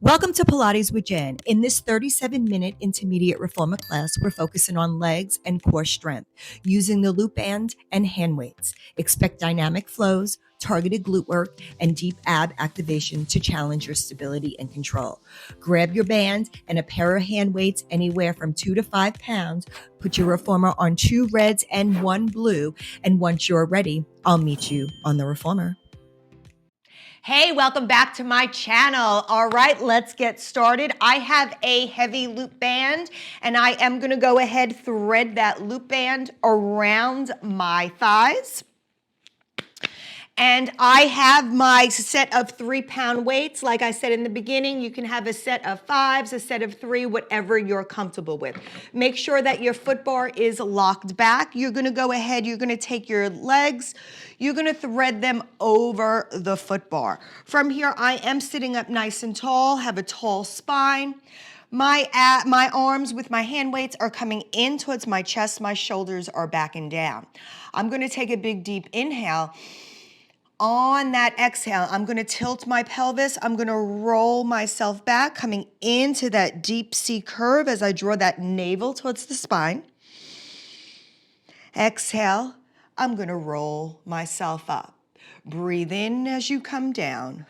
Welcome to Pilates with Jen. In this 37-minute intermediate reformer class, we're focusing on legs and core strength using the loop band and hand weights. Expect dynamic flows, targeted glute work, and deep ab activation to challenge your stability and control. Grab your band and a pair of hand weights anywhere from 2 to 5 pounds. Put your reformer on 2 reds and 1 blue. And once you're ready, I'll meet you on the reformer. Hey, welcome back to my channel. All right, let's get started. I have a heavy loop band and I am gonna go ahead, thread that loop band around my thighs. And I have my set of 3-pound weights. Like I said in the beginning, you can have a set of 5s, a set of 3, whatever you're comfortable with. Make sure that your foot bar is locked back. You're gonna go ahead, you're gonna take your legs, you're gonna thread them over the foot bar. From here, I am sitting up nice and tall, have a tall spine. My arms with my hand weights are coming in towards my chest, my shoulders are backing down. I'm gonna take a big deep inhale. On that exhale, I'm gonna tilt my pelvis. I'm gonna roll myself back, coming into that deep C curve as I draw that navel towards the spine. Exhale, I'm gonna roll myself up. Breathe in as you come down.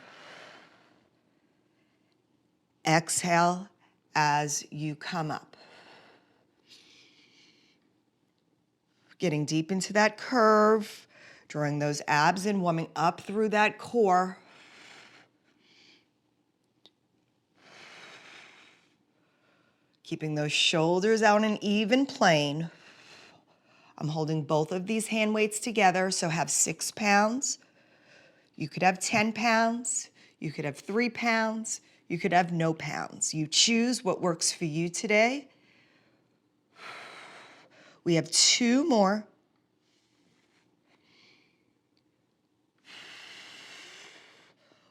Exhale as you come up. Getting deep into that curve. Drawing those abs in, warming up through that core. Keeping those shoulders out in an even plane. I'm holding both of these hand weights together, so have 6 pounds. You could have 10 pounds. You could have 3 pounds. You could have no pounds. You choose what works for you today. We have 2 more.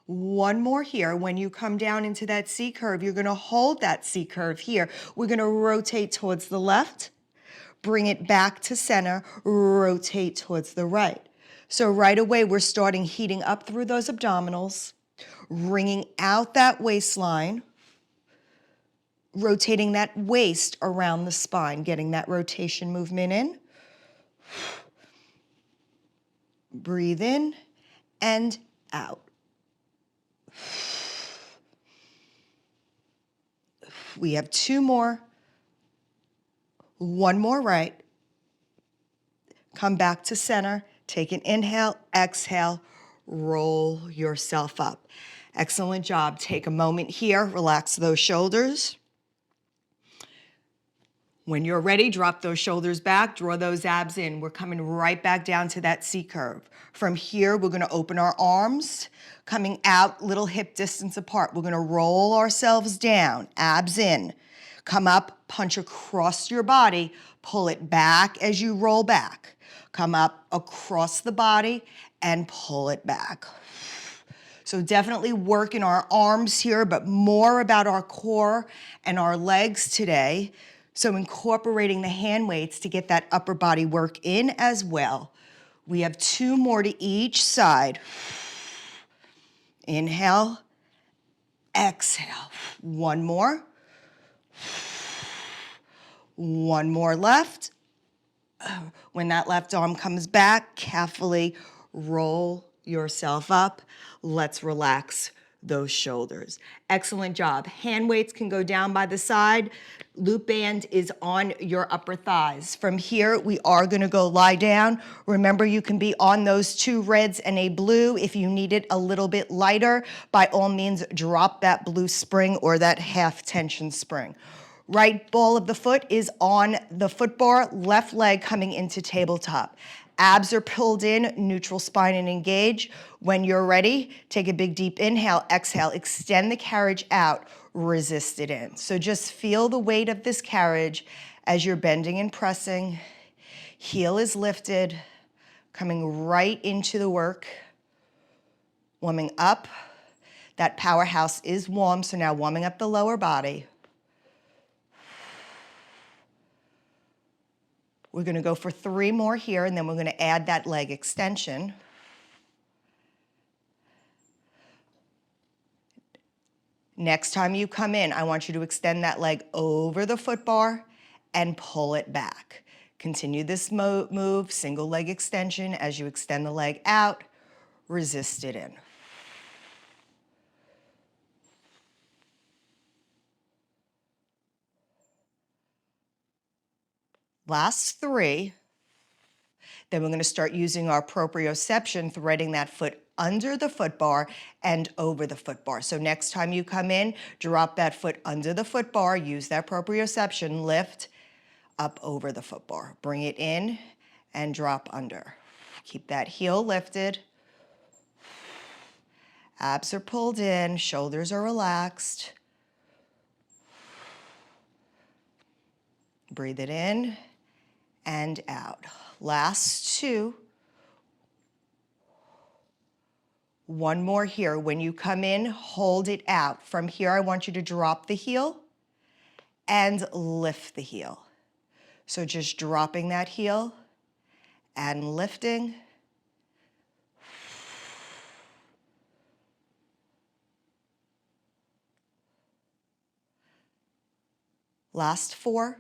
One more here. When you come down into that C curve, you're gonna hold that C curve here. We're gonna rotate towards the left, bring it back to center, rotate towards the right. So right away, we're starting heating up through those abdominals, wringing out that waistline, rotating that waist around the spine, getting that rotation movement in. Breathe in and out. We have 2 more. 1 more right. Come back to center. Take an inhale, exhale, roll yourself up. Excellent job. Take a moment here, relax those shoulders. When you're ready, drop those shoulders back, draw those abs in. We're coming right back down to that C curve. From here, we're gonna open our arms, coming out little hip distance apart. We're gonna roll ourselves down, abs in. Come up, punch across your body, pull it back as you roll back. Come up across the body and pull it back. So definitely working our arms here, but more about our core and our legs today. So incorporating the hand weights to get that upper body work in as well. We have 2 more to each side. Inhale, exhale. 1 more. 1 more left. When that left arm comes back, carefully roll yourself up. Let's relax those shoulders. Excellent job. Hand weights can go down by the side. Loop band is on your upper thighs. From here, we are gonna go lie down. Remember, you can be on those 2 reds and a blue. If you need it a little bit lighter, by all means, drop that blue spring or that half tension spring. Right ball of the foot is on the foot bar, left leg coming into tabletop. Abs are pulled in, neutral spine and engage. When you're ready, take a big deep inhale, exhale, extend the carriage out, resist it in. So just feel the weight of this carriage as you're bending and pressing. Heel is lifted, coming right into the work. Warming up. That powerhouse is warm, so now warming up the lower body. We're gonna go for 3 more here, and then we're gonna add that leg extension. Next time you come in, I want you to extend that leg over the foot bar and pull it back. Continue this move, single leg extension. As you extend the leg out, resist it in. Last 3. Then we're going to start using our proprioception, threading that foot under the foot bar and over the foot bar. So next time you come in, drop that foot under the foot bar, use that proprioception, lift up over the foot bar. Bring it in and drop under. Keep that heel lifted. Abs are pulled in, shoulders are relaxed. Breathe it in and out. Last 2. One more here. When you come in, hold it out. From here, I want you to drop the heel and lift the heel. So just dropping that heel and lifting. Last 4.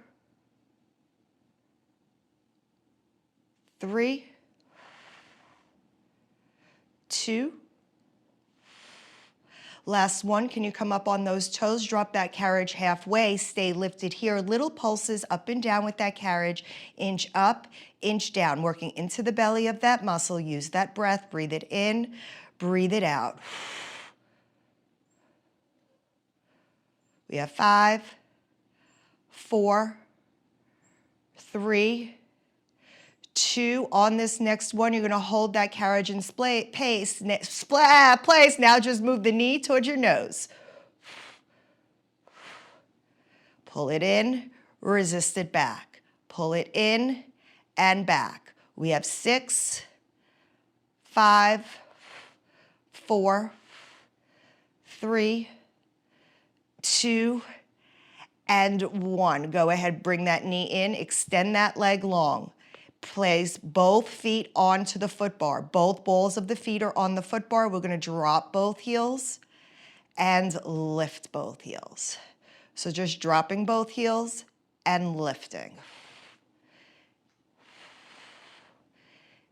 3. 2. Last 1, can you come up on those toes? Drop that carriage halfway, stay lifted here. Little pulses up and down with that carriage. Inch up, inch down, working into the belly of that muscle. Use that breath, breathe it in, breathe it out. We have 5, 4, 3, 2. On this next one, you're going to hold that carriage in place. Now just move the knee towards your nose. Pull it in, resist it back. Pull it in and back. We have 6, 5, 4, 3, 2, and 1. Go ahead, bring that knee in, extend that leg long. Place both feet onto the foot bar. Both balls of the feet are on the foot bar. We're going to drop both heels and lift both heels. So just dropping both heels and lifting.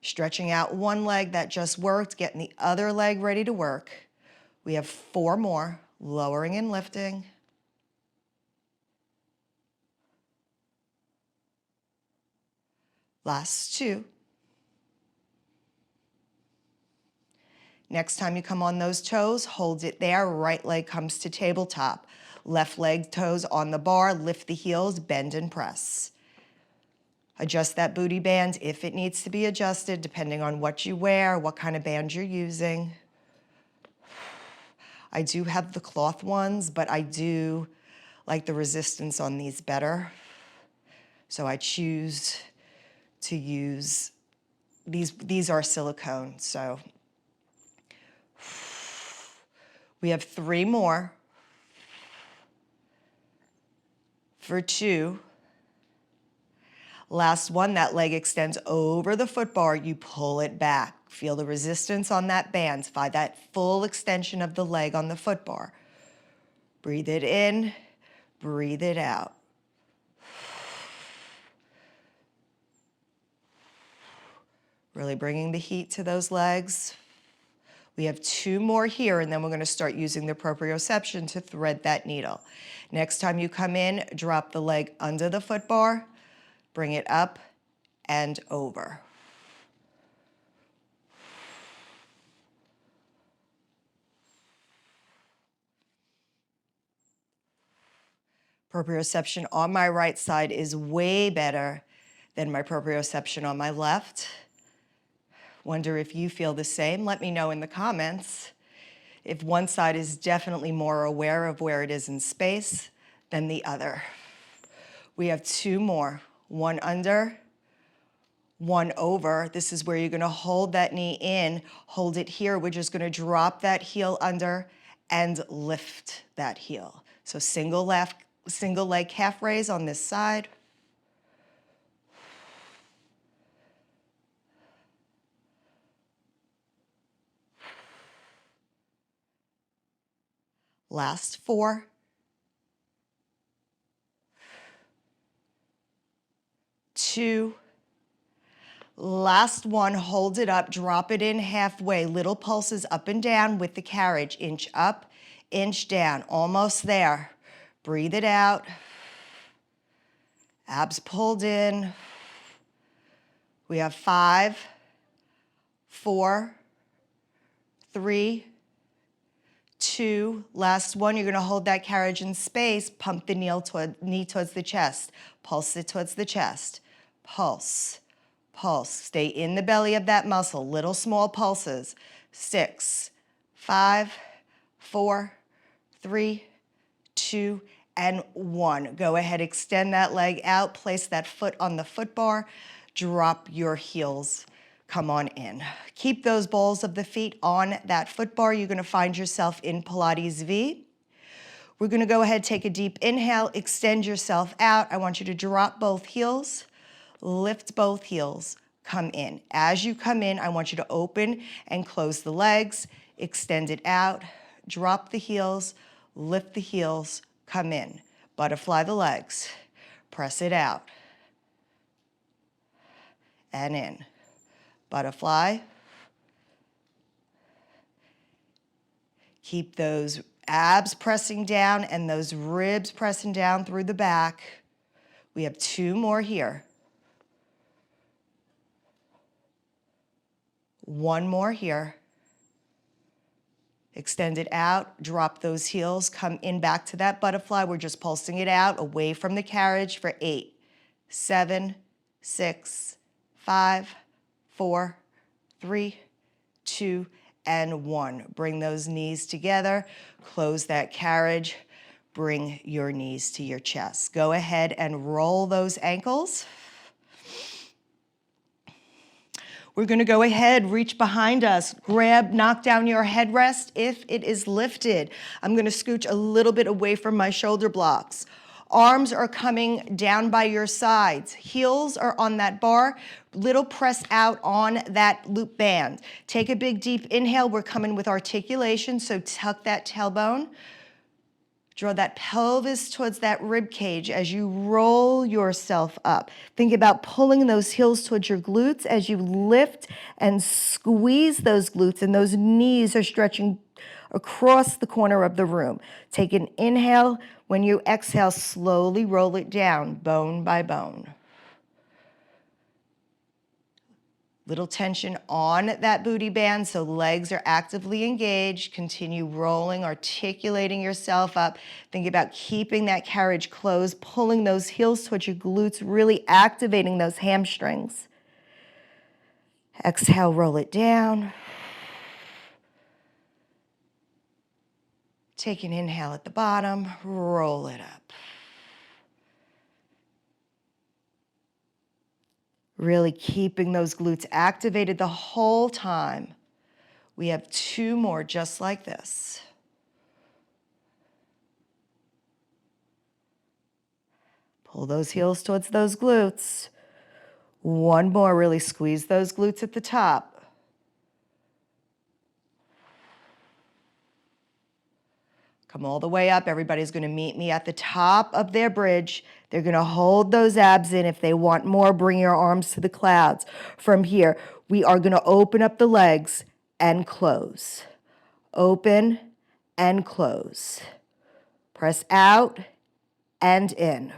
Stretching out one leg that just worked, getting the other leg ready to work. We have 4 more, lowering and lifting. Last 2. Next time you come on those toes, hold it there. Right leg comes to tabletop. Left leg toes on the bar, lift the heels, bend and press. Adjust that booty band if it needs to be adjusted, depending on what you wear, what kind of band you're using. I do have the cloth ones, but I do like the resistance on these better. So I choose to use, these are silicone, so. We have 3 more. For 2. Last one, that leg extends over the foot bar, you pull it back. Feel the resistance on that band, find that full extension of the leg on the foot bar. Breathe it in, breathe it out. Really bringing the heat to those legs. We have 2 more here, and then we're going to start using the proprioception to thread that needle. Next time you come in, drop the leg under the foot bar, bring it up and over. Proprioception on my right side is way better than my proprioception on my left. Wonder if you feel the same. Let me know in the comments if one side is definitely more aware of where it is in space than the other. We have 2 more. 1 under, 1 over. This is where you're going to hold that knee in, hold it here. We're just going to drop that heel under and lift that heel. So single leg calf raise on this side. Last 4, 2, last 1, hold it up, drop it in halfway, little pulses up and down with the carriage, inch up, inch down, almost there. Breathe it out, abs pulled in. We have 5, 4, 3, 2, last 1. You're gonna hold that carriage in space, pump the knee towards the chest, pulse it towards the chest, pulse, pulse. Stay in the belly of that muscle, little small pulses. 6, 5, 4, 3, 2, and 1. Go ahead, extend that leg out, place that foot on the foot bar, drop your heels. Come on in. Keep those balls of the feet on that foot bar. You're gonna find yourself in Pilates V. We're gonna go ahead, take a deep inhale, extend yourself out. I want you to drop both heels, lift both heels, come in. As you come in, I want you to open and close the legs, extend it out, drop the heels, lift the heels, come in. Butterfly the legs, press it out, and in. Butterfly. Keep those abs pressing down and those ribs pressing down through the back. We have 2 more here. 1 more here. Extend it out, drop those heels, come in back to that butterfly. We're just pulsing it out away from the carriage for 8, 7, 6, 5, 4, 3, 2, and 1. Bring those knees together, close that carriage, bring your knees to your chest. Go ahead and roll those ankles. We're gonna go ahead, reach behind us, grab, knock down your headrest if it is lifted. I'm gonna scooch a little bit away from my shoulder blocks. Arms are coming down by your sides. Heels are on that bar. Little press out on that loop band. Take a big deep inhale. We're coming with articulation, so tuck that tailbone. Draw that pelvis towards that rib cage as you roll yourself up. Think about pulling those heels towards your glutes as you lift and squeeze those glutes, and those knees are stretching across the corner of the room. Take an inhale. When you exhale, slowly roll it down, bone by bone. Little tension on that booty band, so legs are actively engaged. Continue rolling, articulating yourself up. Think about keeping that carriage closed, pulling those heels towards your glutes, really activating those hamstrings. Exhale, roll it down. Take an inhale at the bottom, roll it up. Really keeping those glutes activated the whole time. We have 2 more just like this. Pull those heels towards those glutes. 1 more, really squeeze those glutes at the top. Come all the way up. Everybody's gonna meet me at the top of their bridge. They're gonna hold those abs in. If they want more, bring your arms to the clouds. From here, we are gonna open up the legs and close. Open and close. Press out and in.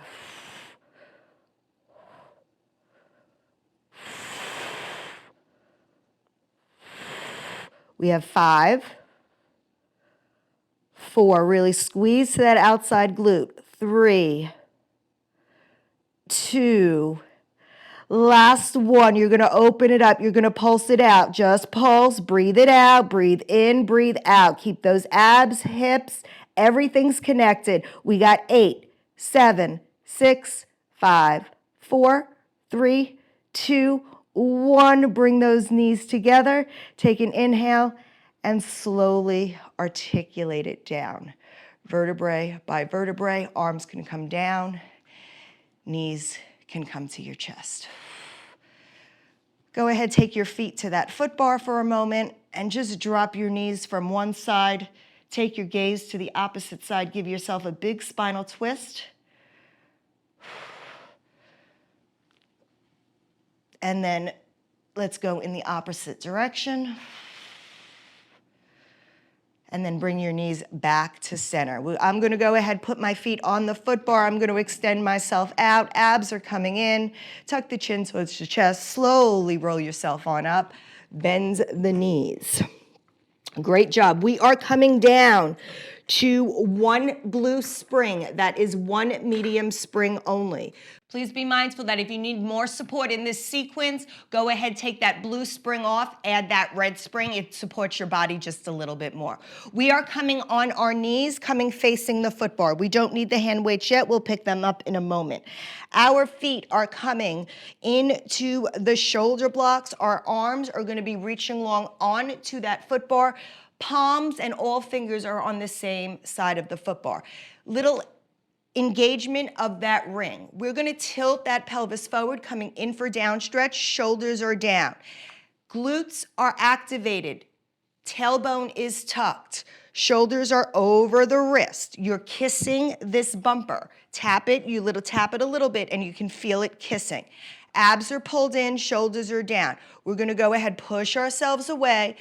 We have 5, 4, really squeeze to that outside glute. 3, 2, last 1. You're gonna open it up. You're gonna pulse it out. Just pulse, breathe it out, breathe in, breathe out. Keep those abs, hips, everything's connected. We got 8, 7, 6, 5, 4, 3, 2, 1. Bring those knees together. Take an inhale and slowly articulate it down. Vertebrae by vertebrae, arms can come down, knees can come to your chest. Go ahead, take your feet to that foot bar for a moment and just drop your knees from one side Take your gaze to the opposite side. Give yourself a big spinal twist. And then let's go in the opposite direction. And then bring your knees back to center. I'm gonna go ahead, put my feet on the foot bar. I'm gonna extend myself out. Abs are coming in. Tuck the chin towards the chest. Slowly roll yourself on up. Bend the knees. Great job. We are coming down to one blue spring. That is one medium spring only. Please be mindful that if you need more support in this sequence, go ahead, take that blue spring off, add that red spring. It supports your body just a little bit more. We are coming on our knees, coming facing the foot bar. We don't need the hand weights yet. We'll pick them up in a moment. Our feet are coming into the shoulder blocks. Our arms are going to be reaching along onto that foot bar. Palms and all fingers are on the same side of the foot bar. Little engagement of that ring. We're going to tilt that pelvis forward, coming in for down stretch. Shoulders are down. Glutes are activated. Tailbone is tucked. Shoulders are over the wrist. You're kissing this bumper. Tap it, tap it a little bit, and you can feel it kissing. Abs are pulled in, shoulders are down. We're gonna go ahead, push ourselves away.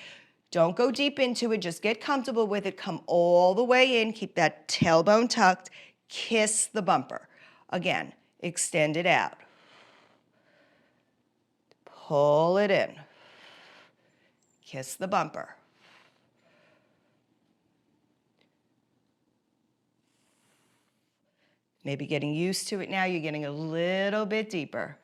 Don't go deep into it, just get comfortable with it. Come all the way in, keep that tailbone tucked. Kiss the bumper. Again, extend it out. Pull it in. Kiss the bumper. Maybe getting used to it now, you're getting a little bit deeper.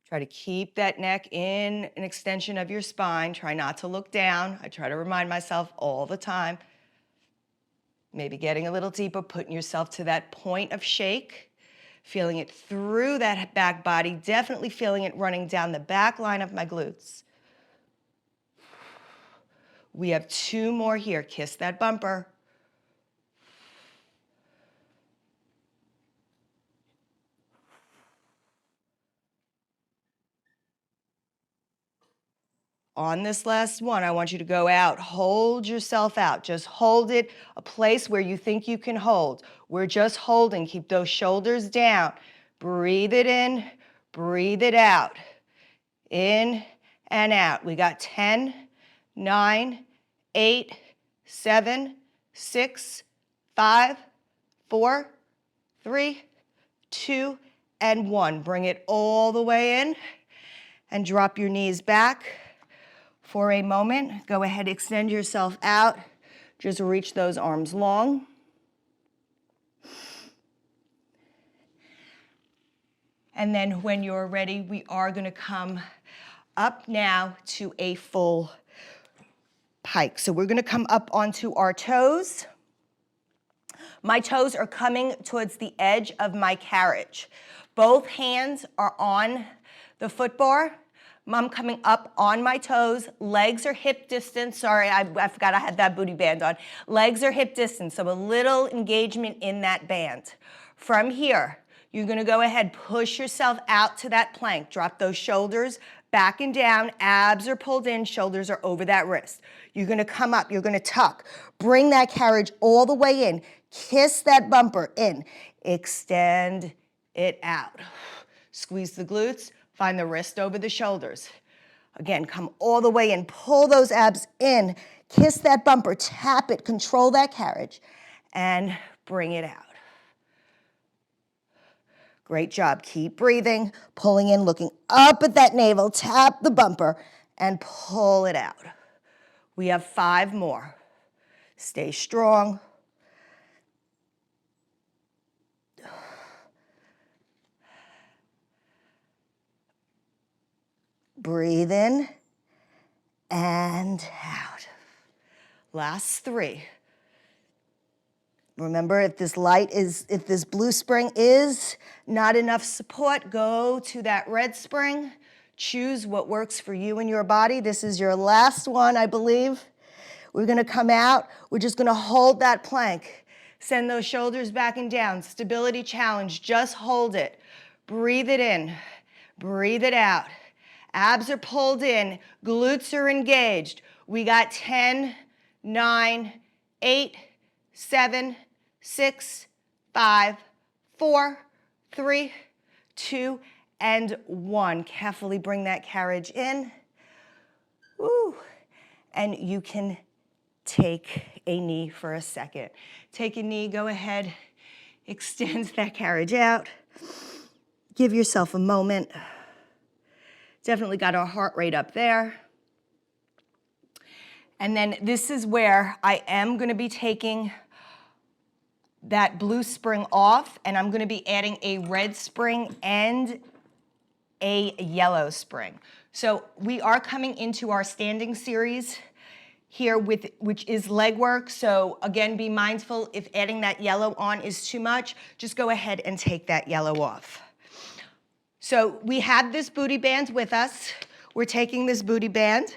Try to keep that neck in an extension of your spine. Try not to look down. I try to remind myself all the time. Maybe getting a little deeper, putting yourself to that point of shake, feeling it through that back body, definitely feeling it running down the back line of my glutes. We have 2 more here. Kiss that bumper. On this last one, I want you to go out. Hold yourself out. Just hold it, a place where you think you can hold. We're just holding. Keep those shoulders down. Breathe it in, breathe it out. In and out. We got 10, 9, 8, 7, 6, 5, 4, 3, 2, and 1. Bring it all the way in and drop your knees back. For a moment, go ahead, extend yourself out. Just reach those arms long. And then when you're ready, we are gonna come up now to a full pike. So we're gonna come up onto our toes. My toes are coming towards the edge of my carriage. Both hands are on the foot bar. I'm coming up on my toes. Legs are hip distance. Sorry, I forgot I had that booty band on. Legs are hip distance, so a little engagement in that band. From here, you're gonna go ahead, push yourself out to that plank. Drop those shoulders back and down. Abs are pulled in, shoulders are over that wrist. You're gonna come up, you're gonna tuck. Bring that carriage all the way in. Kiss that bumper in. Extend it out. Squeeze the glutes. Find the wrist over the shoulders. Again, come all the way in. Pull those abs in. Kiss that bumper. Tap it. Control that carriage. And bring it out. Great job. Keep breathing. Pulling in, looking up at that navel. Tap the bumper and pull it out. We have 5 more. Stay strong. Breathe in and out. Last 3. Remember, if this blue spring is not enough support, go to that red spring. Choose what works for you and your body. This is your last one, I believe. We're gonna come out. We're just gonna hold that plank. Send those shoulders back and down. Stability challenge, just hold it. Breathe it in, breathe it out. Abs are pulled in, glutes are engaged. We got 10, 9, 8, 7, 6, 5, 4, 3, 2, and 1. Carefully bring that carriage in. Woo. And you can take a knee for a second. Take a knee, go ahead, extend that carriage out. Give yourself a moment. Definitely got our heart rate up there. And then this is where I am gonna be taking that blue spring off, and I'm gonna be adding a red spring and a yellow spring. So we are coming into our standing series here which is leg work. So again, be mindful if adding that yellow on is too much, just go ahead and take that yellow off. So we have this booty band with us. We're taking this booty band,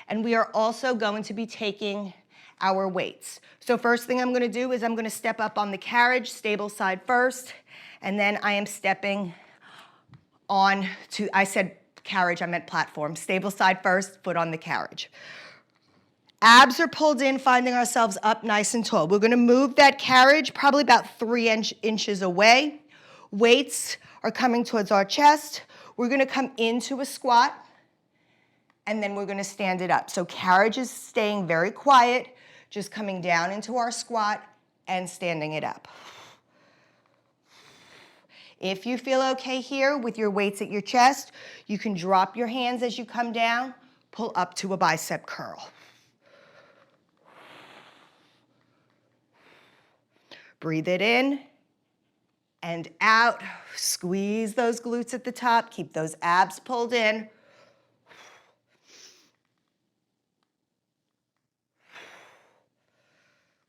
and we are also going to be taking our weights. So first thing I'm gonna do is I'm gonna step up on the carriage, stable side first, and then I am stepping on to, I said carriage, I meant platform. Stable side first, foot on the carriage. Abs are pulled in, finding ourselves up nice and tall. We're gonna move that carriage probably about 3 inches away. Weights are coming towards our chest. We're gonna come into a squat, and then we're gonna stand it up. So carriage is staying very quiet, just coming down into our squat and standing it up. If you feel okay here with your weights at your chest, you can drop your hands as you come down, pull up to a bicep curl. Breathe it in and out. Squeeze those glutes at the top. Keep those abs pulled in.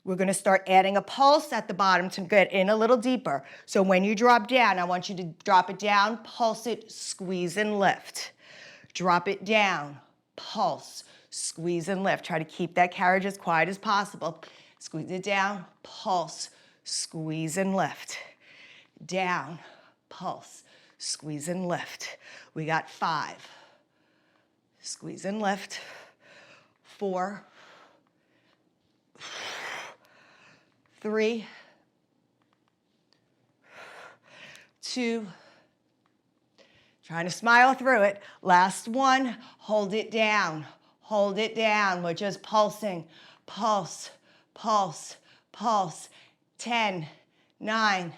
We're gonna start adding a pulse at the bottom to get in a little deeper. So when you drop down, I want you to drop it down, pulse it, squeeze and lift. Drop it down, pulse, squeeze and lift. Try to keep that carriage as quiet as possible. Squeeze it down, pulse, squeeze and lift. Down, pulse, squeeze and lift. We got 5. Squeeze and lift. 4, 3, 2, trying to smile through it. Last one, hold it down, hold it down. We're just pulsing, pulse, pulse, pulse. 10, 9,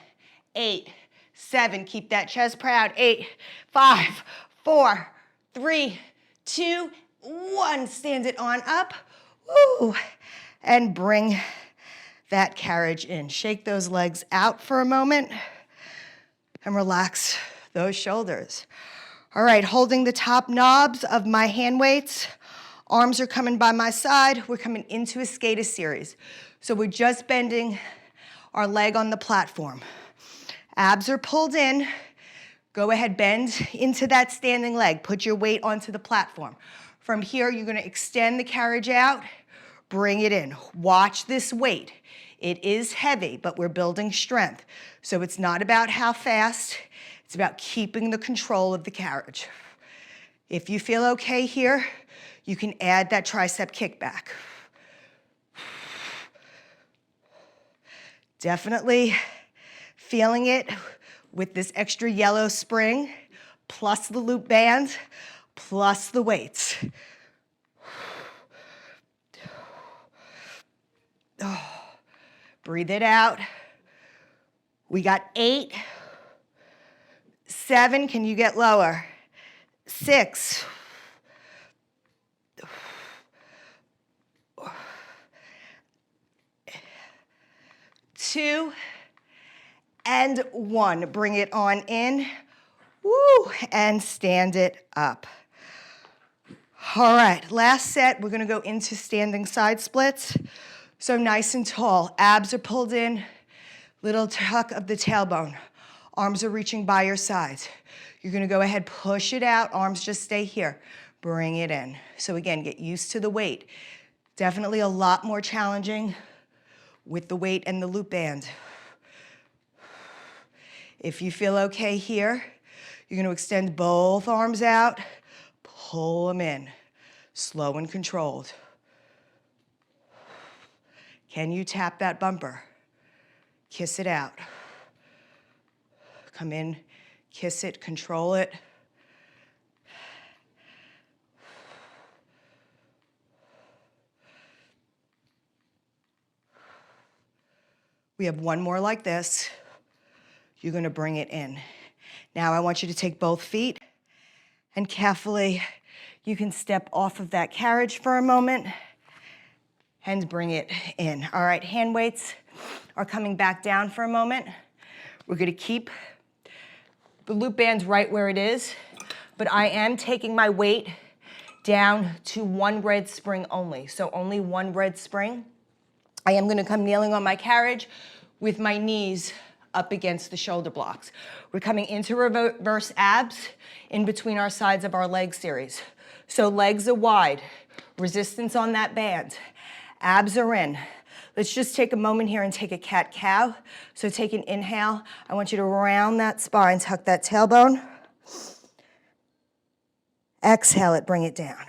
8, 7, keep that chest proud. 8, 5, 4, 3, 2, 1. Stand it on up, woo, and bring that carriage in. Shake those legs out for a moment and relax those shoulders. All right, holding the top knobs of my hand weights. Arms are coming by my side. We're coming into a skater series. So we're just bending our leg on the platform. Abs are pulled in. Go ahead, bend into that standing leg. Put your weight onto the platform. From here, you're gonna extend the carriage out, bring it in. Watch this weight. It is heavy, but we're building strength. So it's not about how fast, it's about keeping the control of the carriage. If you feel okay here, you can add that tricep kickback. Definitely feeling it with this extra yellow spring, plus the loop band, plus the weights. Oh. Breathe it out. We got 8, 7, can you get lower? 6, 2, and 1. Bring it on in, woo, and stand it up. All right, last set, we're gonna go into standing side splits. So nice and tall, abs are pulled in, little tuck of the tailbone. Arms are reaching by your sides. You're gonna go ahead, push it out, arms just stay here. Bring it in. So again, get used to the weight. Definitely a lot more challenging with the weight and the loop band. If you feel okay here, you're going to extend both arms out, pull them in, slow and controlled. Can you tap that bumper? Kiss it out. Come in, kiss it, control it. We have one more like this. You're gonna bring it in. Now I want you to take both feet and carefully, you can step off of that carriage for a moment and bring it in. All right, hand weights are coming back down for a moment. We're gonna keep the loop bands right where it is, but I am taking my weight down to one red spring only. So only one red spring. I am gonna come kneeling on my carriage with my knees up against the shoulder blocks. We're coming into reverse abs in between our sides of our leg series. So legs are wide, resistance on that band. Abs are in. Let's just take a moment here and take a cat-cow. So take an inhale. I want you to round that spine, tuck that tailbone. Exhale it, bring it down.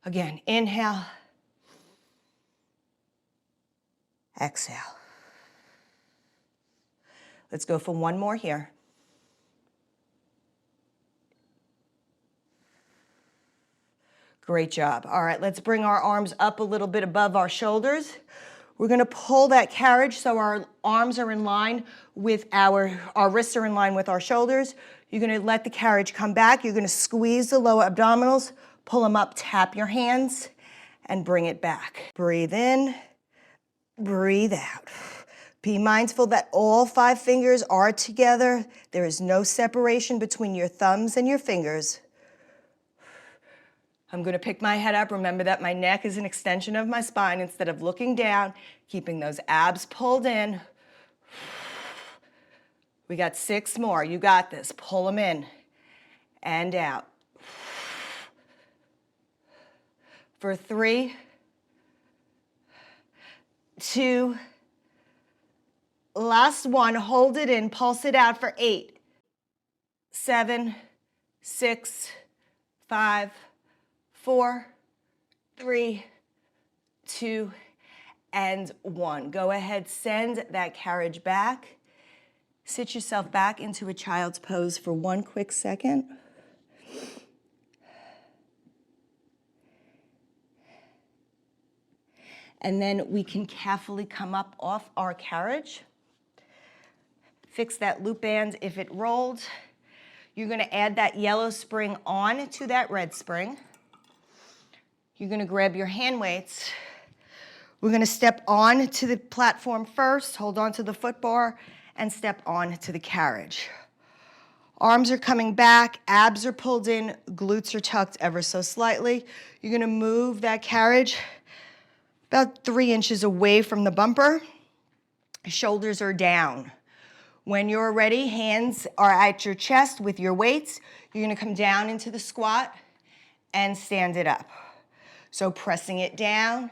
Again, inhale. Exhale. Let's go for one more here. Great job. All right, let's bring our arms up a little bit above our shoulders. We're gonna pull that carriage so our arms are in line with our wrists are in line with our shoulders. You're gonna let the carriage come back. You're gonna squeeze the lower abdominals, pull them up, tap your hands, and bring it back. Breathe in, breathe out. Be mindful that all 5 fingers are together. There is no separation between your thumbs and your fingers. I'm gonna pick my head up. Remember that my neck is an extension of my spine instead of looking down, keeping those abs pulled in. We got 6 more. You got this. Pull them in and out. For 3, 2, last one. Hold it in. Pulse it out for 8, 7, 6, 5, 4, 3, 2, and 1. Go ahead, send that carriage back. Sit yourself back into a child's pose for one quick second. And then we can carefully come up off our carriage. Fix that loop band if it rolled. You're gonna add that yellow spring on to that red spring. You're gonna grab your hand weights. We're gonna step on to the platform first, hold on to the foot bar, and step on to the carriage. Arms are coming back, abs are pulled in, glutes are tucked ever so slightly. You're gonna move that carriage about 3 inches away from the bumper. Shoulders are down. When you're ready, hands are at your chest with your weights. You're gonna come down into the squat and stand it up. So pressing it down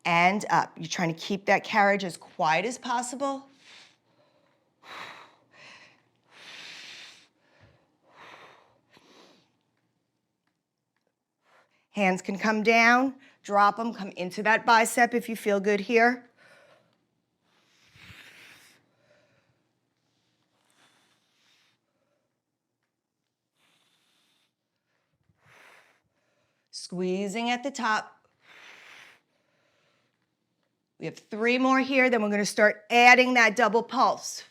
and up. You're trying to keep that carriage as quiet as possible. Hands can come down, drop them, come into that bicep if you feel good here. Squeezing at the top. We have 3 more here, then we're gonna start adding that double pulse.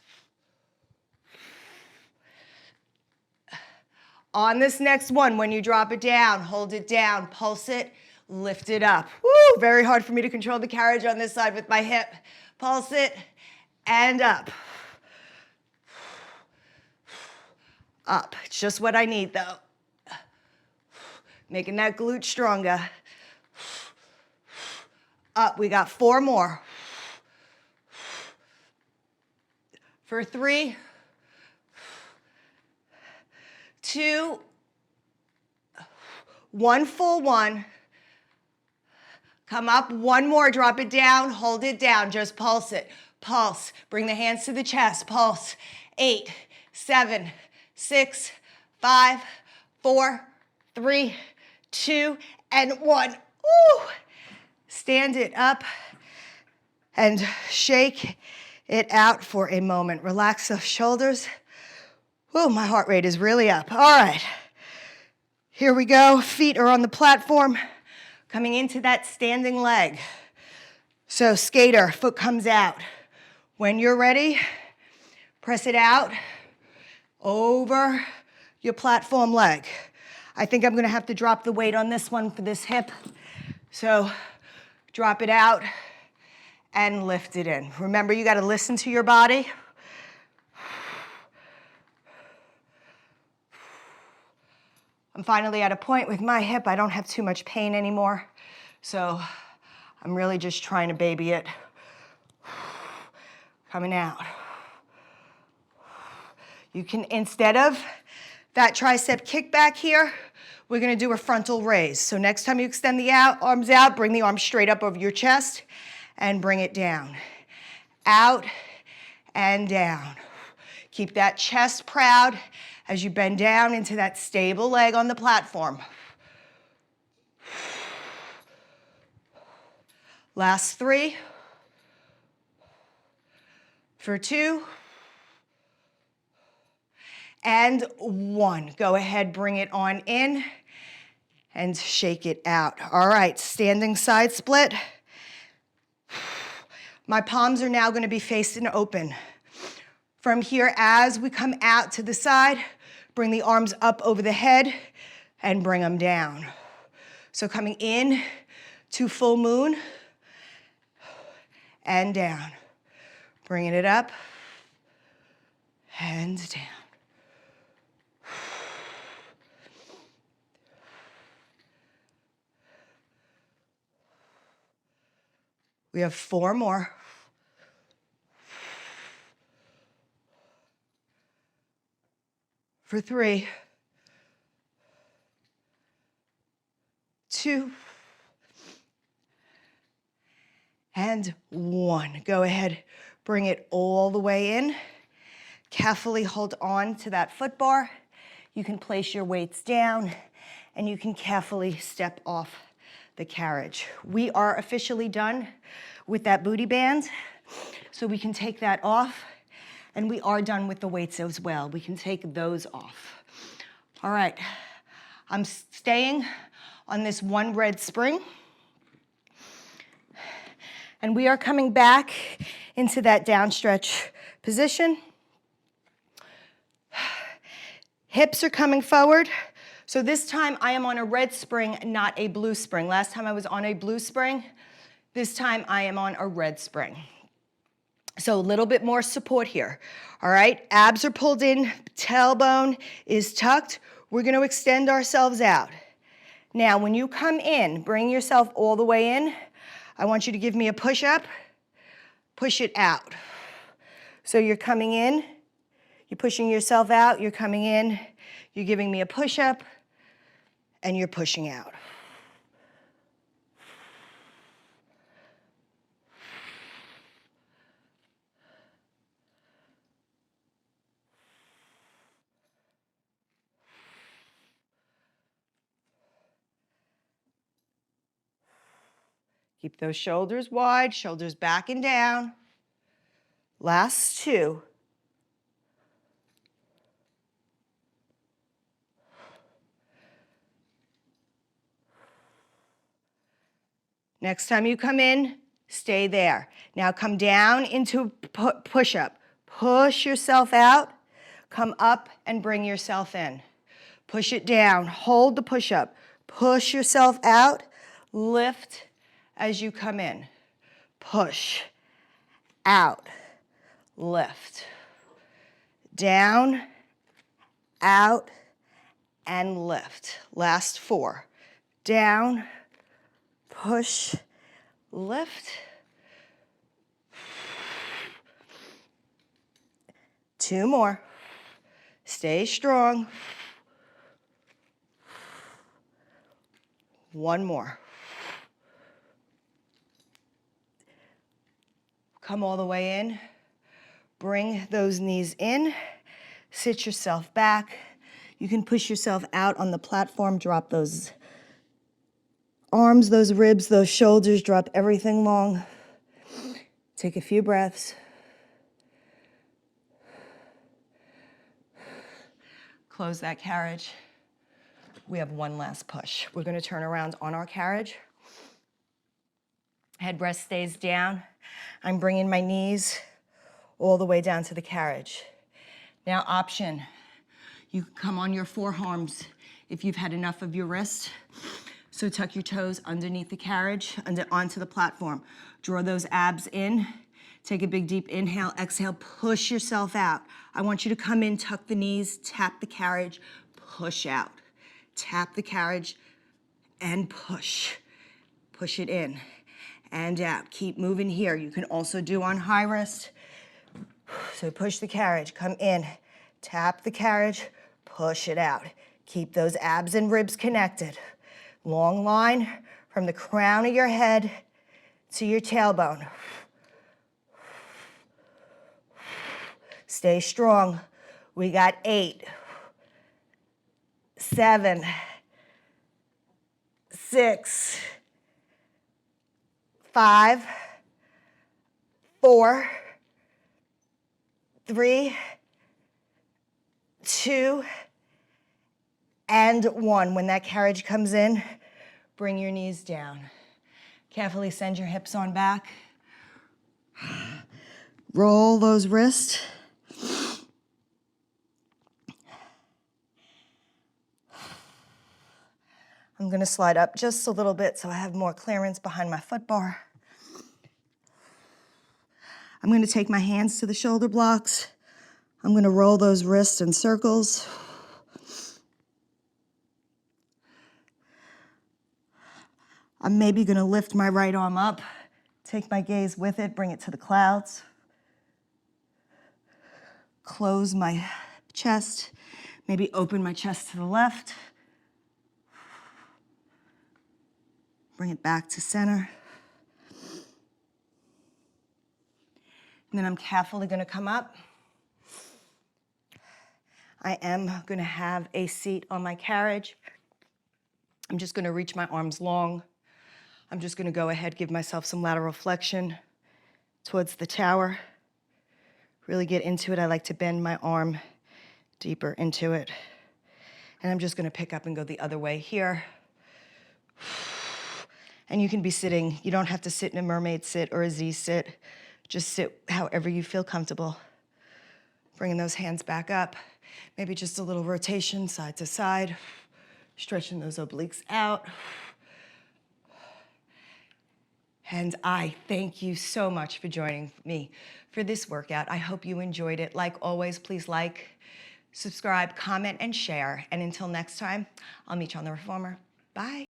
On this next one, when you drop it down, hold it down, pulse it, lift it up. Woo, very hard for me to control the carriage on this side with my hip. Pulse it and up. Up, it's just what I need though. Making that glute stronger. Up, we got 4 more. For 3, 2, 1 full one. Come up, one more, drop it down, hold it down, just pulse it. Pulse, bring the hands to the chest, pulse. 8, 7, 6, 5, 4, 3, 2, and 1. Woo! Stand it up and shake it out for a moment. Relax those shoulders. Whoa, my heart rate is really up. All right, here we go. Feet are on the platform, coming into that standing leg. So skater, foot comes out. When you're ready, press it out over your platform leg. I think I'm gonna have to drop the weight on this one for this hip. So drop it out and lift it in. Remember, you gotta listen to your body. I'm finally at a point with my hip, I don't have too much pain anymore. So I'm really just trying to baby it. Coming out. You can, instead of that tricep kickback here, we're gonna do a frontal raise. So next time you extend the arms out, bring the arms straight up over your chest and bring it down. Out and down. Keep that chest proud as you bend down into that stable leg on the platform. Last 3. For 2. And 1. Go ahead, bring it on in and shake it out. All right, standing side split. My palms are now gonna be facing open. From here, as we come out to the side, bring the arms up over the head and bring them down. So coming in to full moon and down. Bringing it up and down. We have 4 more. For 3, 2, and 1. Go ahead, bring it all the way in. Carefully hold on to that foot bar. You can place your weights down and you can carefully step off the carriage. We are officially done with that booty band, so we can take that off, and we are done with the weights as well. We can take those off. All right, I'm staying on this one red spring, and we are coming back into that down stretch position. Hips are coming forward. So this time I am on a red spring, not a blue spring. Last time I was on a blue spring. This time I am on a red spring. So a little bit more support here. All right, abs are pulled in, tailbone is tucked. We're gonna extend ourselves out. Now, when you come in, bring yourself all the way in. I want you to give me a push up, push it out. So you're coming in, you're pushing yourself out, you're coming in, you're giving me a push up, and you're pushing out. Keep those shoulders wide, shoulders back and down. Last 2. Next time you come in, stay there. Now come down into push-up. Push yourself out, come up and bring yourself in. Push it down, hold the push-up. Push yourself out, lift as you come in. Push, out, lift. Down, out, and lift. Last 4. Down, push, lift. 2 more. Stay strong. 1 more. Come all the way in. Bring those knees in. Sit yourself back. You can push yourself out on the platform. Drop those arms, those ribs, those shoulders. Drop everything long. Take a few breaths. Close that carriage. We have one last push. We're going to turn around on our carriage. Head rest stays down. I'm bringing my knees all the way down to the carriage. Now, option. You can come on your forearms if you've had enough of your wrist. So tuck your toes underneath the carriage, onto the platform. Draw those abs in. Take a big deep inhale, exhale, push yourself out. I want you to come in, tuck the knees, tap the carriage, push out. Tap the carriage and push. Push it in and out. Keep moving here. You can also do on high rest. So push the carriage, come in, tap the carriage, push it out. Keep those abs and ribs connected. Long line from the crown of your head to your tailbone. Stay strong. We got 8, 7, 6, 5, 4, 3, 2, and 1. When that carriage comes in, bring your knees down. Carefully send your hips on back. Roll those wrists. I'm going to slide up just a little bit so I have more clearance behind my foot bar. I'm going to take my hands to the shoulder blocks. I'm going to roll those wrists in circles. I'm maybe going to lift my right arm up, take my gaze with it, bring it to the clouds. Close my chest, maybe open my chest to the left. Bring it back to center. And then I'm carefully going to come up. I am going to have a seat on my carriage. I'm just going to reach my arms long. I'm just going to go ahead, give myself some lateral flexion towards the tower. Really get into it. I like to bend my arm deeper into it. And I'm just going to pick up and go the other way here. And you can be sitting. You don't have to sit in a mermaid sit or a Z sit. Just sit however you feel comfortable. Bringing those hands back up. Maybe just a little rotation side to side. Stretching those obliques out. And I thank you so much for joining me for this workout. I hope you enjoyed it. Like always, please like, subscribe, comment, and share. And until next time, I'll meet you on the Reformer. Bye.